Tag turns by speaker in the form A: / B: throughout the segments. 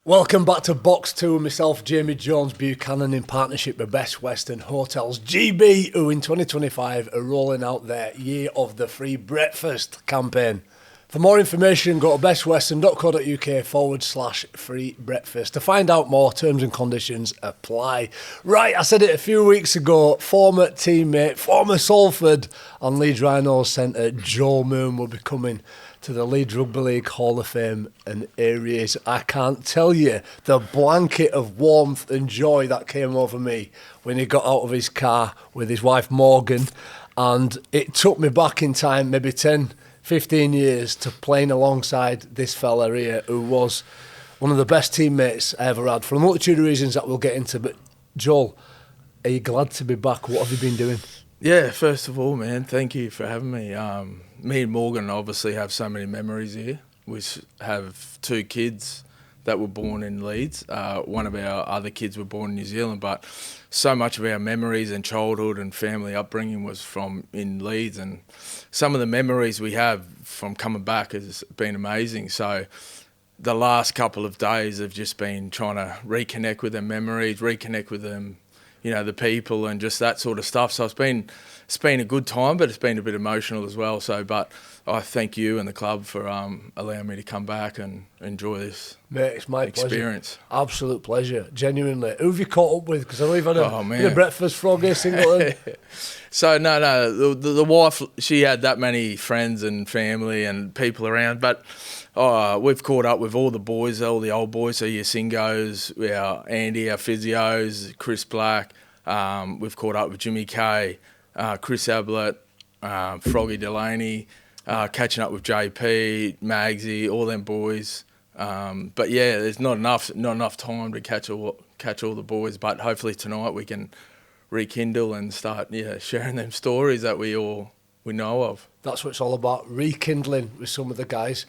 A: Welcome back to Box 2 with myself, Jamie Jones-Buchanan, in partnership with Best Western Hotels GB, who in 2025 are rolling out their Year of the Free Breakfast campaign. For more information, go to bestwestern.co.uk/free breakfast. To find out more, terms and conditions apply. Right, I said it a few weeks ago, former teammate, former Salford and Leeds Rhinos centre Joel Moon will be coming to the Leeds Rugby League Hall of Fame and Areas. I can't tell you the blanket of warmth and joy that came over me when he got out of his car with his wife Morgan, and it took me back in time, maybe 10-15 years, to playing alongside this fella here who was one of the best teammates I ever had, for a multitude of reasons that we'll get into. But Joel, are you glad to be back? What have you been doing?
B: Yeah, first of all, man, thank you for having me. Me and Morgan obviously have so many memories here. We have two kids that were born in Leeds. One of our other kids were born in New Zealand, but so much of our memories and childhood and family upbringing was from in Leeds, and some of the memories we have from coming back has been amazing. So the last couple of days have just been trying to reconnect with them memories, reconnect with them, you know, the people and just that sort of stuff. So it's been a good time, but it's been a bit emotional as well. So, but I thank you and the club for allowing me to come back and enjoy this.
A: Mate, it's my
B: experience.
A: Pleasure. Absolute pleasure, genuinely. Who have you caught up with? Because I know you've had a breakfast froggy, Singleton.
B: So no, the wife, she had that many friends and family and people around, but we've caught up with all the boys, all the old boys, so your Singos, our Andy, our physios, Chris Black. We've caught up with Jimmy Kay, Chris Ablett, Froggy Delaney, catching up with JP, Magsy, all them boys. But yeah, there's not enough time to catch all the boys. But hopefully tonight we can rekindle and start sharing them stories that we know of.
A: That's what it's all about, rekindling with some of the guys.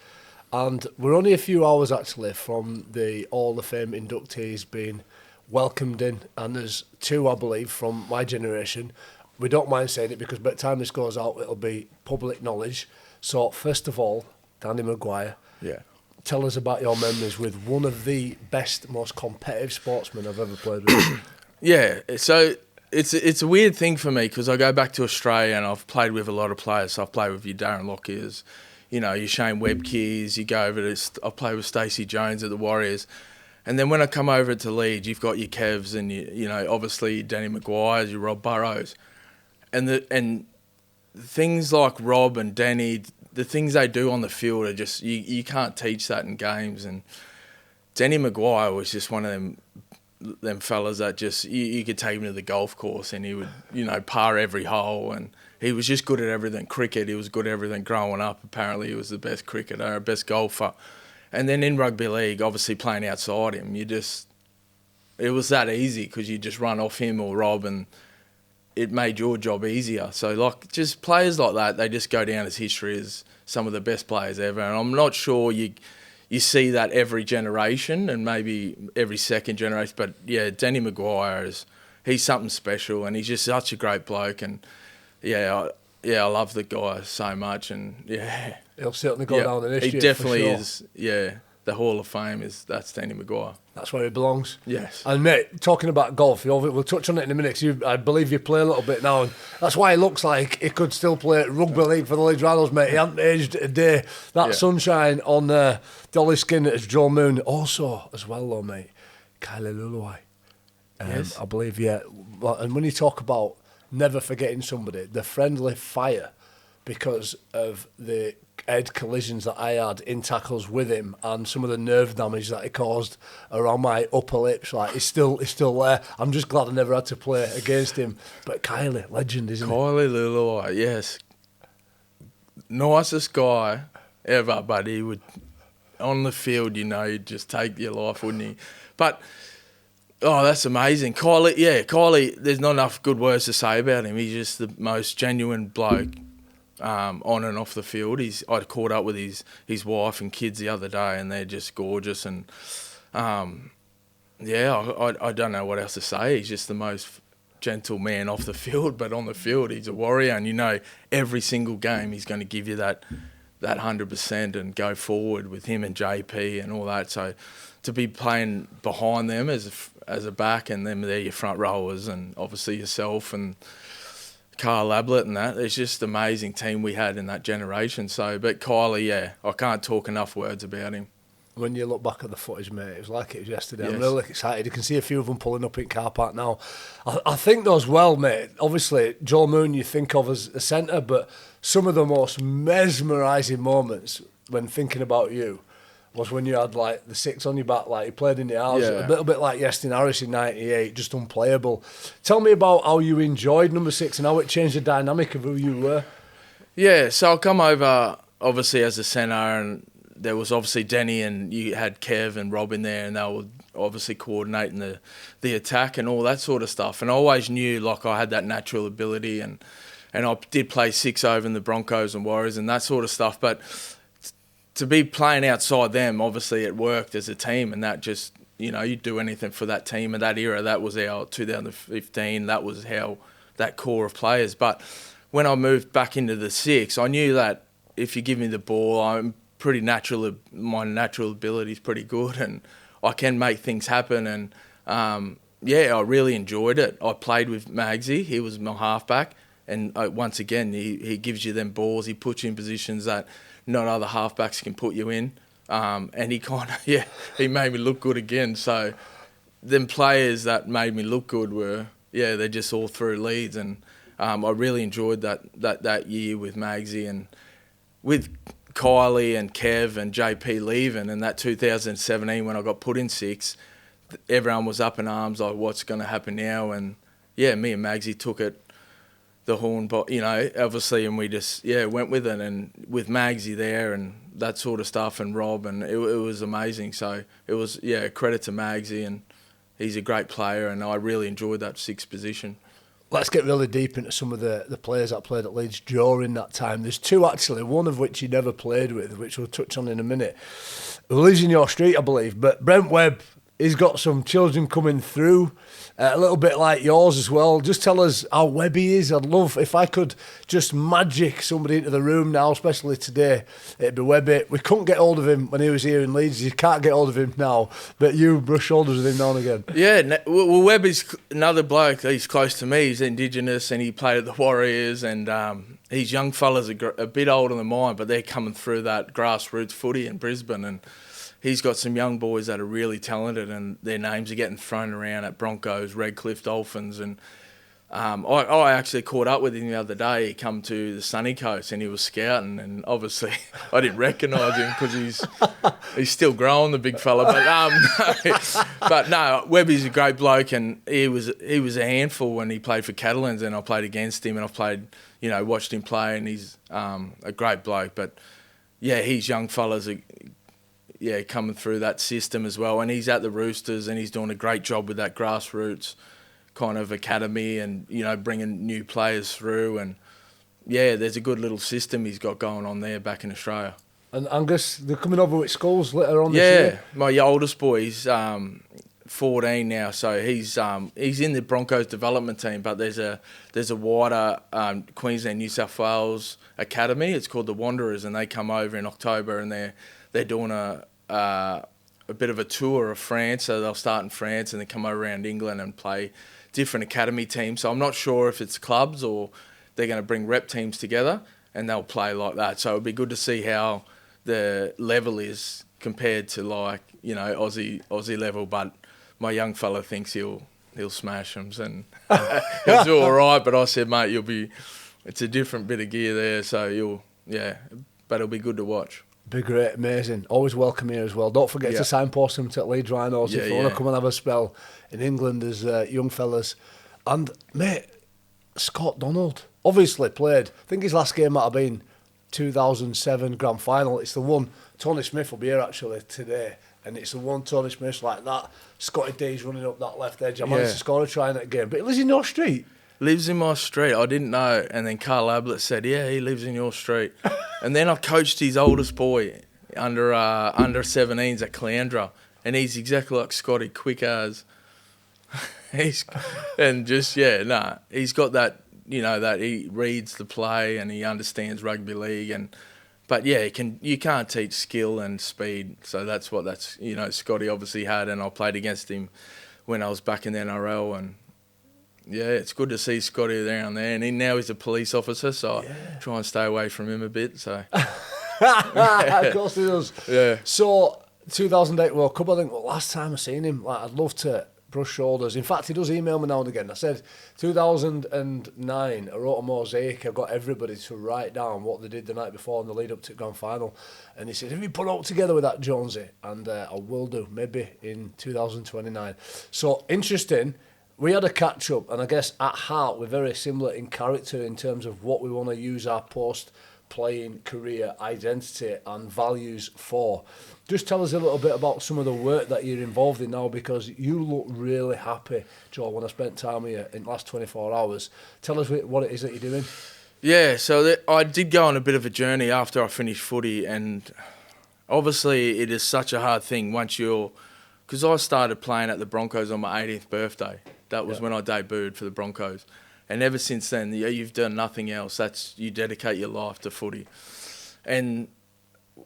A: And we're only a few hours actually from the Hall of Fame inductees being welcomed in, and there's two, I believe, from my generation. We don't mind saying it because by the time this goes out, it'll be public knowledge. So first of all, Danny McGuire, tell us about your memories with one of the best, most competitive sportsmen I've ever played with.
B: Yeah, so it's a weird thing for me because I go back to Australia and I've played with a lot of players. So I've played with your Darren Lockyers, you know, your Shane Webkes, you go over to, I play with Stacey Jones at the Warriors. And then when I come over to Leeds, you've got your Kevs and, you know, obviously your Danny McGuire's, your Rob Burrows. And things like Rob and Danny, the things they do on the field are just, you can't teach that in games. And Danny McGuire was just one of them fellas that just, you could take him to the golf course and he would, you know, par every hole, and he was just good at everything. Cricket, he was good at everything growing up. Apparently he was the best cricketer, best golfer. And then in rugby league, obviously playing outside him, it was that easy because you just run off him or Rob and it made your job easier. So like just players like that, they just go down as history as some of the best players ever. And I'm not sure you see that every generation and maybe every second generation. But yeah, Danny McGuire he's something special and he's just such a great bloke. And I love the guy so much. And yeah,
A: he'll certainly go down in history.
B: He definitely
A: for sure.
B: is. Yeah, the Hall of Fame that's Danny McGuire.
A: That's where he belongs.
B: Yes.
A: And mate, talking about golf, we'll touch on it in a minute. I believe you play a little bit now, and that's why it looks like he could still play rugby league for the Leeds Rhinos, mate. He hasn't aged a day. That sunshine on Dolly skin as Joel Moon. Also, as well though, mate, Kylie Leuluai.
B: Yes.
A: I believe, yeah. And when you talk about never forgetting somebody, the friendly fire because of the head collisions that I had in tackles with him and some of the nerve damage that he caused around my upper lips, like it's still there. I'm just glad I never had to play against him. But Kylie, legend, isn't he?
B: Kylie Leuluai, yes. Nicest guy ever, but he would, on the field, you know, he'd just take your life, wouldn't he? But, that's amazing. Kylie, there's not enough good words to say about him. He's just the most genuine bloke. On and off the field. I caught up with his wife and kids the other day, and they're just gorgeous. And I don't know what else to say. He's just the most gentle man off the field, but on the field he's a warrior. And you know, every single game he's going to give you that that 100% and go forward with him and JP and all that. So to be playing behind them as a back, and then they're your front rowers, and obviously yourself and Carl Ablett and that, it's just an amazing team we had in that generation. So, but Kylie, yeah, I can't talk enough words about him.
A: When you look back at the footage, mate, it was like it was yesterday.
B: Yes.
A: I'm really excited. You can see a few of them pulling up in car park now. I think those well, mate. Obviously, Joe Moon you think of as a centre, but some of the most mesmerising moments when thinking about you was when you had like the 6 on your back, like you played in the house, a little bit like Yestin Harris in '98, just unplayable. Tell me about how you enjoyed number 6 and how it changed the dynamic of who you were.
B: Yeah, so I come over obviously as a centre, and there was obviously Denny, and you had Kev and Rob in there, and they were obviously coordinating the attack and all that sort of stuff. And I always knew like I had that natural ability, and I did play 6 over in the Broncos and Warriors and that sort of stuff. But to be playing outside them, obviously it worked as a team, and that just, you know, you'd do anything for that team in that era. That was our 2015. That was how that core of players. But when I moved back into the 6, I knew that if you give me the ball, I'm pretty natural. My natural ability is pretty good, and I can make things happen. And yeah, I really enjoyed it. I played with Magsy. He was my halfback, and once again, he gives you them balls. He puts you in positions that not other halfbacks can put you in. And he kind of, he made me look good again. So them players that made me look good were, they're just all through Leeds. And I really enjoyed that year with Magsy, and with Kylie and Kev and JP leaving, and that 2017 when I got put in 6, everyone was up in arms like, what's going to happen now? And me and Magsy took it the horn, but obviously, and we just went with it, and with Magsy there and that sort of stuff, and Rob, and it was amazing. So it was credit to Magsy, and he's a great player, and I really enjoyed that 6th position.
A: Let's get really deep into some of the players that played at Leeds during that time. There's 2 actually, one of which you never played with, which we'll touch on in a minute, who lives in your street, I believe. But Brent Webb, he's got some children coming through, a little bit like yours as well. Just tell us how Webby is. I'd love, if I could just magic somebody into the room now, especially today, it'd be Webby. We couldn't get hold of him when he was here in Leeds. You can't get hold of him now, but you brush shoulders with him now and again.
B: Yeah, well, Webby's another bloke. He's close to me. He's Indigenous, and he played at the Warriors, and these young fellas are a bit older than mine, but they're coming through that grassroots footy in Brisbane, and he's got some young boys that are really talented, and their names are getting thrown around at Broncos, Redcliffe Dolphins. And I actually caught up with him the other day. He come to the sunny coast and he was scouting, and obviously I didn't recognise him because he's still growing, the big fella. But no, Webby's a great bloke, and he was a handful when he played for Catalans, and I played against him, and I've played, watched him play, and he's a great bloke. But his young fellas are coming through that system as well. And he's at the Roosters, and he's doing a great job with that grassroots kind of academy, and, bringing new players through. And, there's a good little system he's got going on there back in Australia.
A: And Angus, they're coming over with schools later on this year?
B: Yeah, my oldest boy, he's 14 now, so he's in the Broncos development team, but there's a wider Queensland, New South Wales academy. It's called the Wanderers, and they come over in October, and they're doing a bit of a tour of France. So they'll start in France and then come around England and play different academy teams. So I'm not sure if it's clubs or they're going to bring rep teams together and they'll play like that. So it'd be good to see how the level is compared to Aussie level. But my young fella thinks he'll smash them, and he'll do all right. But I said, mate, it's a different bit of gear there. So but it'll be good to watch.
A: Be great, amazing. Always welcome here as well. Don't forget to signpost them to Leeds Rhinos if you want to come and have a spell in England as young fellas. And, mate, Scott Donald obviously played. I think his last game might have been 2007 Grand Final. It's the one. Tony Smith will be here actually today. And it's the one Tony Smith's like that. Scotty D's running up that left edge. I managed to score a try in that game. But he lives in your street.
B: Lives in my street. I didn't know. And then Carl Ablett said, he lives in your street. And then I coached his oldest boy under 17s at Caloundra. And he's exactly like Scotty, quick as. He's got that, that he reads the play and he understands rugby league. But yeah, you can't teach skill and speed. So Scotty obviously had, and I played against him when I was back in the NRL, and yeah, it's good to see Scotty down there. And now he's a police officer, so I try and stay away from him a bit. So
A: of course he does.
B: Yeah.
A: So 2008 World Cup, I think last time I seen him, like I'd love to brush shoulders. In fact, he does email me now and again. I said 2009, I wrote a mosaic. I got everybody to write down what they did the night before in the lead up to the grand final. And he said, have you put it all together with that, Jonesy? And I will do, maybe in 2029. So interesting. We had a catch up, and I guess at heart we're very similar in character in terms of what we want to use our post-playing career identity and values for. Just tell us a little bit about some of the work that you're involved in now, because you look really happy, Joe, when I spent time with you in the last 24 hours. Tell us what it is that you're doing.
B: Yeah, so I did go on a bit of a journey after I finished footy, and obviously it is such a hard thing because I started playing at the Broncos on my 18th birthday. That was when I debuted for the Broncos. And ever since then, you've done nothing else. You dedicate your life to footy. And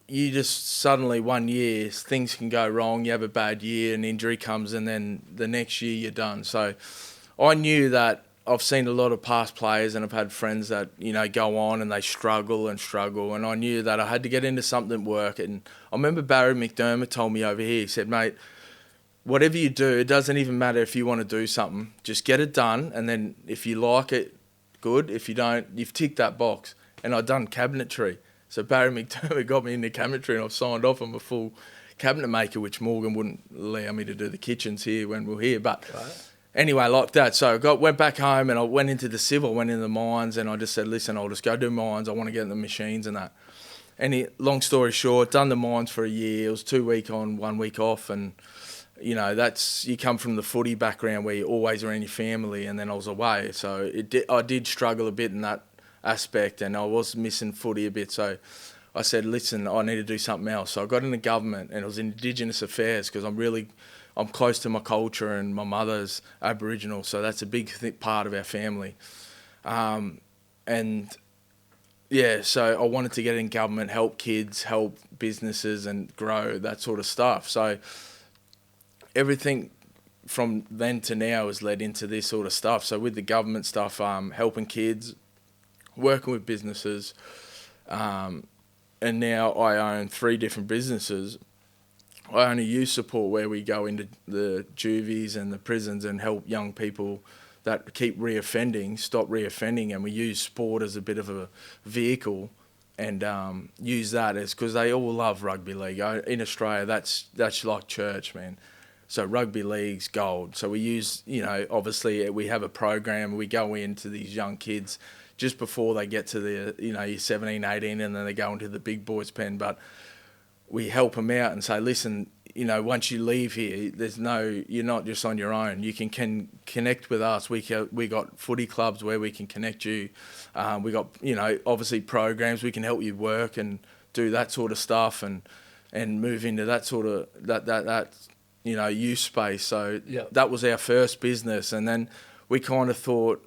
B: you just suddenly, one year, things can go wrong. You have a bad year, an injury comes, and then the next year you're done. So I knew that I've seen a lot of past players, and I've had friends that, go on and they struggle. And I knew that I had to get into something work. And I remember Barry McDermott told me over here, he said, mate, whatever you do, it doesn't even matter if you want to do something. Just get it done, and then if you like it, good. If you don't, you've ticked that box. And I'd done cabinetry. So Barry McDermott got me into cabinetry, and I've signed off. I'm a full cabinet maker, which Morgan wouldn't allow me to do the kitchens here when we were here. But anyway, like that. So I went back home, and I went into the civil, went into the mines, and I just said, listen, I'll just go do mines. I want to get in the machines and that. Long story short, done the mines for a year. It was 2 weeks on, 1 week off, and you come from the footy background where you're always around your family, and then I was away. So I did struggle a bit in that aspect, and I was missing footy a bit. So I said, listen, I need to do something else. So I got into government, and it was Indigenous affairs, because I'm close to my culture, and my mother's Aboriginal. So that's a big part of our family. So I wanted to get in government, help kids, help businesses, and grow that sort of stuff. So everything from then to now has led into this sort of stuff. So with the government stuff, helping kids, working with businesses, and now I own 3 different businesses. I own a youth support where we go into the juvies and the prisons and help young people that keep reoffending, stop reoffending, and we use sport as a bit of a vehicle, and use that as, because they all love rugby league. In Australia, that's like church, man. So rugby league's gold. So we use, obviously we have a program. We go into these young kids just before they get to the, you're 17, 18, and then they go into the big boys pen. But we help them out and say, listen, once you leave here, you're not just on your own. You can connect with us. We got footy clubs where we can connect you. We got, obviously programs. We can help you work and do that sort of stuff and move into that sort of, that youth space. So that was our first business. And then we kind of thought,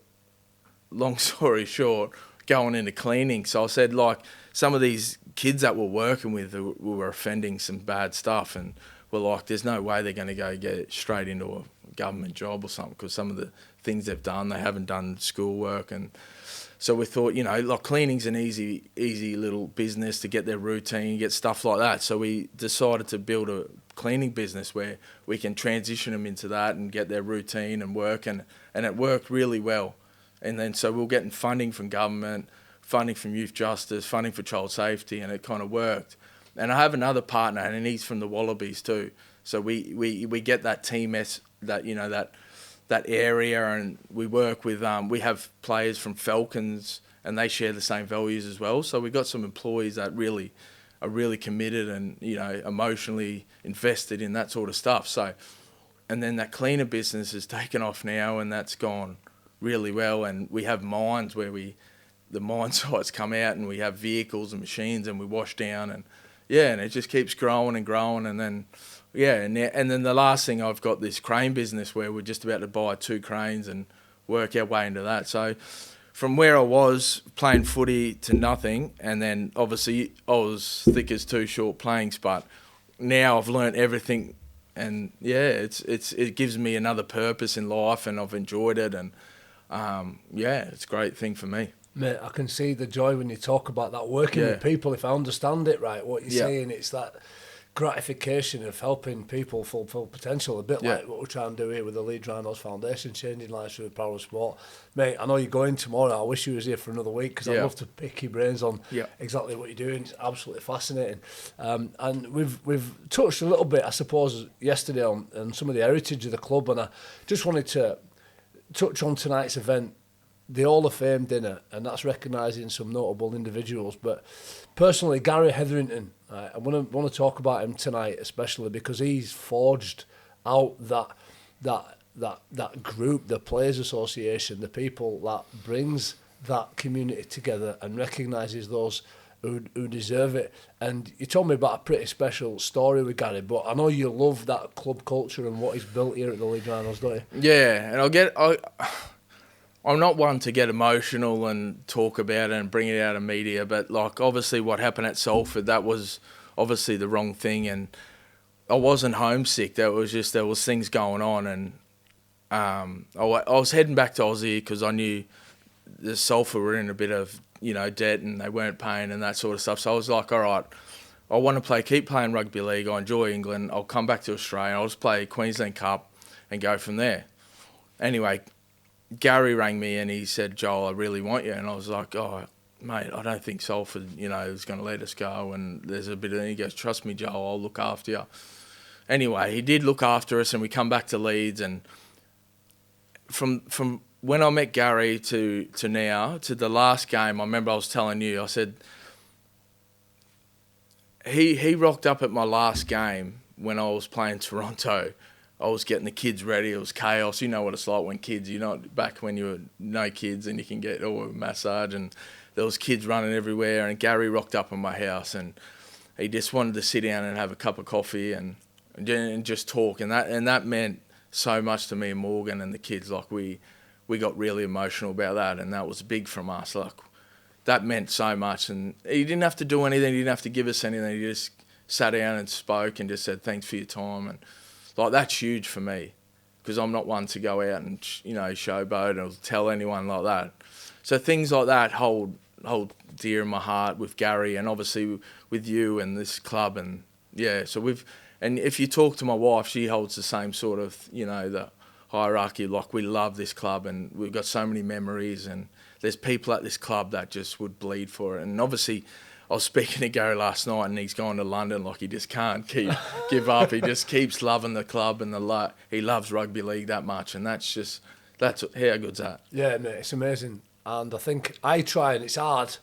B: long story short, going into cleaning. So I said, like, some of these kids that we're working with who were offending some bad stuff, and we're like, there's no way they're going to go get straight into a government job or something, because some of the things they've done, they haven't done schoolwork. And so we thought, like, cleaning's an easy little business to get their routine, get stuff like that. So we decided to build a cleaning business where we can transition them into that and get their routine and work, and it worked really well. And then so we were getting funding from government, funding from Youth Justice, funding for child safety, and it kind of worked. And I have another partner, and he's from the Wallabies too. So we get that team, that area, and we work with, we have players from Falcons, and they share the same values as well. So we've got some employees that really are really committed and, emotionally invested in that sort of stuff. So, and then that cleaner business has taken off now, and that's gone really well. And we have mines where the mine sites come out, and we have vehicles and machines, and we wash down, and it just keeps growing and growing. And then, and then the last thing, I've got this crane business where we're just about to buy 2 cranes and work our way into that. So from where I was playing footy to nothing, and then obviously I was thick as two short planks, but now I've learnt everything, and it gives me another purpose in life, and I've enjoyed it, and it's a great thing for me.
A: Mate, I can see the joy when you talk about that, working with people. If I understand it right, what you're saying, it's that gratification of helping people fulfill potential, a bit like what we're trying to do here with the Leeds Rhinos Foundation, changing lives through the power of sport. Mate, I know you're going tomorrow. I wish you was here for another week, because I'd love to pick your brains on exactly what you're doing. It's absolutely fascinating. And we've touched a little bit, I suppose, yesterday on some of the heritage of the club, and I just wanted to touch on tonight's event, the Hall of Fame dinner, and that's recognising some notable individuals. But personally, Gary Hetherington, I want to talk about him tonight, especially because he's forged out that group, the Players Association, the people that brings that community together and recognises those who deserve it. And you told me about a pretty special story with Gary, but I know you love that club culture and what he's built here at the Leeds Rhinos, don't you?
B: Yeah, and I'm not one to get emotional and talk about it and bring it out of media, but like obviously what happened at Salford, that was obviously the wrong thing, and I wasn't homesick. There was things going on, and I was heading back to Aussie because I knew the Salford were in a bit of debt and they weren't paying and that sort of stuff. So I was like, all right, I want to keep playing rugby league. I enjoy England. I'll come back to Australia. I'll just play Queensland Cup and go from there. Anyway, Gary rang me and he said, Joel, I really want you. And I was like, oh, mate, I don't think Salford, is going to let us go. And there's a bit of, he goes, trust me, Joel, I'll look after you. Anyway, he did look after us, and we come back to Leeds. And from when I met Gary to now, to the last game, I remember I was telling you, I said, he rocked up at my last game when I was playing Toronto. I was getting the kids ready. It was chaos. You know what it's like when kids, back when you were no kids and you can get a massage, and there was kids running everywhere, and Gary rocked up in my house, and he just wanted to sit down and have a cup of coffee and just talk, and that meant so much to me and Morgan and the kids. Like we got really emotional about that, and that was big from us. Like that meant so much, and he didn't have to do anything. He didn't have to give us anything. He just sat down and spoke and just said, thanks for your time. And like that's huge for me, because I'm not one to go out and showboat or tell anyone like that. So things like that hold dear in my heart with Gary, and obviously with you and this club. And and if you talk to my wife, she holds the same sort of the hierarchy. Like we love this club, and we've got so many memories, and there's people at this club that just would bleed for it. And obviously I was speaking to Gary last night, and he's gone to London. Like he just can't give up. He just keeps loving the club, and he loves rugby league that much, and that's how good's that.
A: Yeah, mate, it's amazing. And I think I try, and it's hard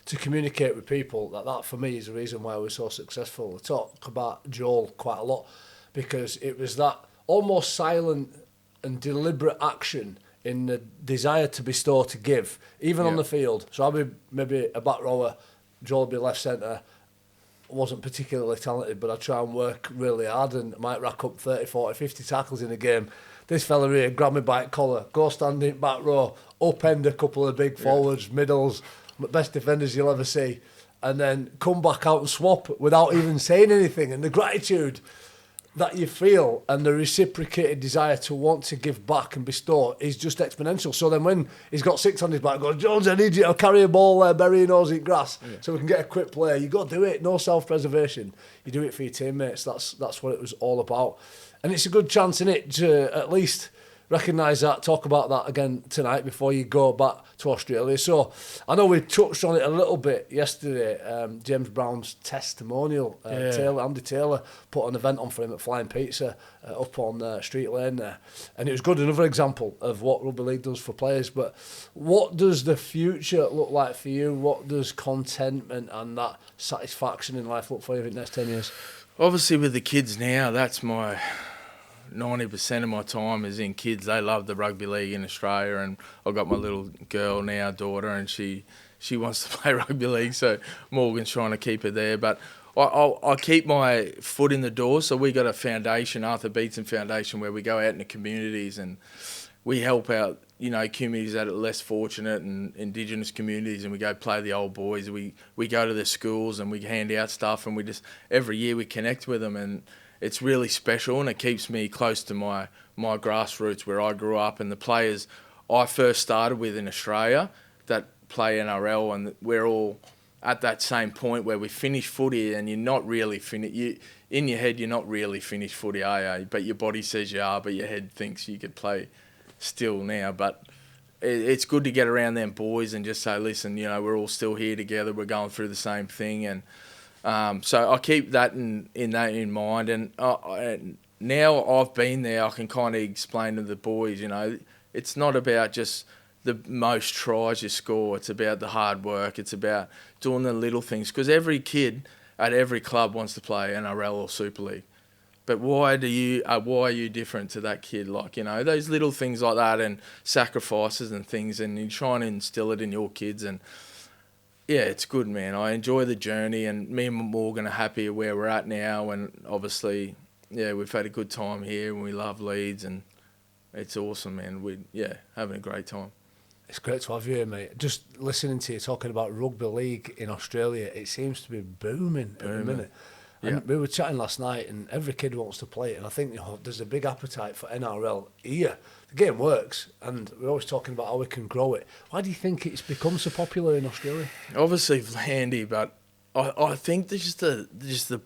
A: to communicate with people that for me is the reason why we're so successful. I talk about Joel quite a lot, because it was that almost silent and deliberate action in the desire to bestow, to give, even on the field. So I'll be maybe a back rower, Joel will be left centre. I wasn't particularly talented, but I try and work really hard, and I might rack up 30, 40, 50 tackles in a game. This fella here, grab me by the collar, go stand in back row, upend a couple of big forwards, middles, best defenders you'll ever see, and then come back out and swap without even saying anything. And the gratitude that you feel and the reciprocated desire to want to give back and bestow is just exponential. So then when he's got 6 on his back, goes, Jones, I need you to carry a ball there, bury your nose in grass, so we can get a quick play. You got to do it, no self-preservation. You do it for your teammates. That's what it was all about. And it's a good chance, in it, to at least recognise that, talk about that again tonight before you go back to Australia. So I know we touched on it a little bit yesterday, James Brown's testimonial. Andy Taylor put an event on for him at Flying Pizza up on Street Lane there. And it was good, another example of what Rugby League does for players. But what does the future look like for you? What does contentment and that satisfaction in life look for you in the next 10 years?
B: Obviously with the kids now, that's my 90% of my time is in kids. They love the rugby league in Australia, and I've got my little girl now, daughter, and she wants to play rugby league, so Morgan's trying to keep her there. But I keep my foot in the door. So we got a foundation, Arthur Beetson Foundation, where we go out in the communities and we help out, communities that are less fortunate and Indigenous communities, and we go play the old boys. We go to their schools and we hand out stuff, and we just, every year we connect with them, and it's really special, and it keeps me close to my grassroots where I grew up, and the players I first started with in Australia that play NRL, and we're all at that same point where we finish footy and you're not really finished. In your head, you're not really finished footy, are you? But your body says you are, but your head thinks you could play still now. But it's good to get around them boys and just say, listen, we're all still here together. We're going through the same thing. And so I keep that in mind. And now I've been there, I can kind of explain to the boys, it's not about just the most tries you score. It's about the hard work. It's about doing the little things. Because every kid at every club wants to play NRL or Super League. But why are you different to that kid? Like, those little things like that, and sacrifices and things, and you try and instill it in your kids. And yeah, it's good, man. I enjoy the journey, and me and Morgan are happy where we're at now. And obviously, yeah, we've had a good time here, and we love Leeds, and it's awesome, man. Having a great time.
A: It's great to have you here, mate. Just listening to you talking about rugby league in Australia, it seems to be booming at the minute. And we were chatting last night, and every kid wants to play it. And I think there's a big appetite for NRL here. The game works, and we're always talking about how we can grow it. Why do you think it's become so popular in Australia?
B: Obviously, Landy, but I think there's just the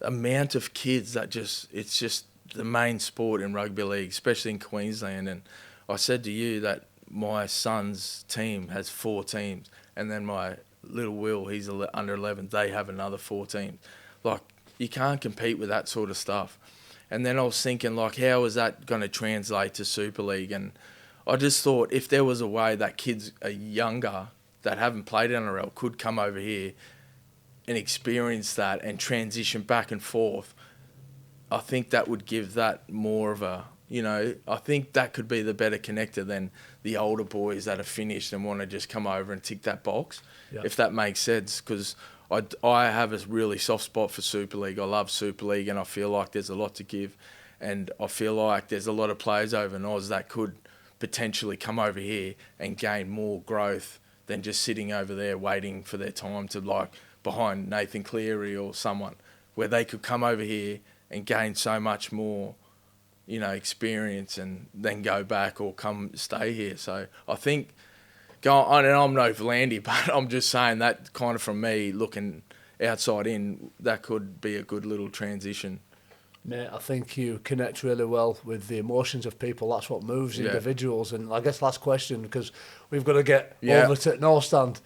B: amount of kids that it's just the main sport in rugby league, especially in Queensland. And I said to you that my son's team has 4 teams, and then my little Will, he's under 11, they have another 4 teams. Like, you can't compete with that sort of stuff. And then I was thinking, like, how is that going to translate to Super League? And I just thought if there was a way that kids are younger that haven't played NRL could come over here and experience that and transition back and forth, I think that would give that more of a, I think that could be the better connector than the older boys that are finished and want to just come over and tick that box, if that makes sense. Because I have a really soft spot for Super League. I love Super League, and I feel like there's a lot to give. And I feel like there's a lot of players over in Oz that could potentially come over here and gain more growth than just sitting over there waiting for their time to, like, behind Nathan Cleary or someone, where they could come over here and gain so much more, experience, and then go back or come stay here. So I think, and I'm no Landy, but I'm just saying that kind of from me looking outside in, that could be a good little transition.
A: Mate, I think you connect really well with the emotions of people. That's what moves individuals. And I guess last question, because we've got to get over to no stand.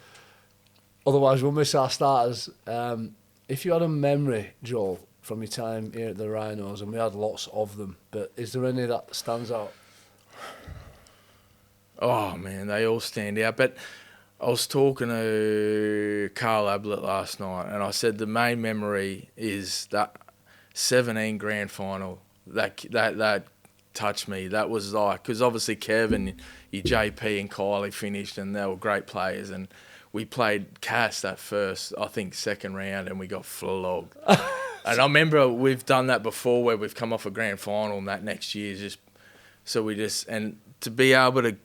A: Otherwise, we'll miss our starters. If you had a memory, Joel, from your time here at the Rhinos, and we had lots of them, but is there any that stands out?
B: Oh, man, they all stand out. But I was talking to Carl Ablett last night, and I said the main memory is that 17 grand final. That touched me. That was like, because obviously Kev and your JP and Kylie finished, and they were great players, and we played Cass that first, I think, second round, and we got flogged. And I remember we've done that before where we've come off a grand final, and that next year and to be able to,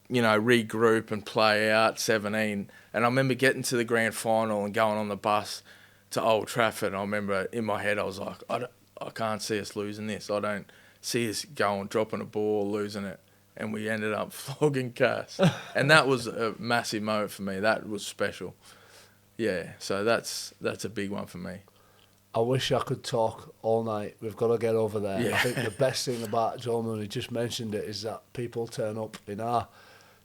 B: regroup and play out 17. And I remember getting to the grand final and going on the bus to Old Trafford. I remember in my head I was like, I can't see us losing this. I don't see us dropping a ball, losing it. And we ended up flogging Cass. And that was a massive moment for me. That was special. Yeah, so that's a big one for me.
A: I wish I could talk all night. We've got to get over there. Yeah. I think the best thing about Joel Moon, he just mentioned it, is that people turn up in our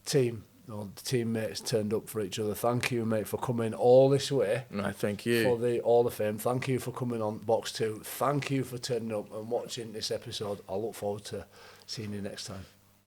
A: team. The teammates turned up for each other. Thank you, mate, for coming all this way.
B: No, thank you.
A: For the All of Fame. Thank you for coming on Box 2. Thank you for turning up and watching this episode. I look forward to seeing you next time.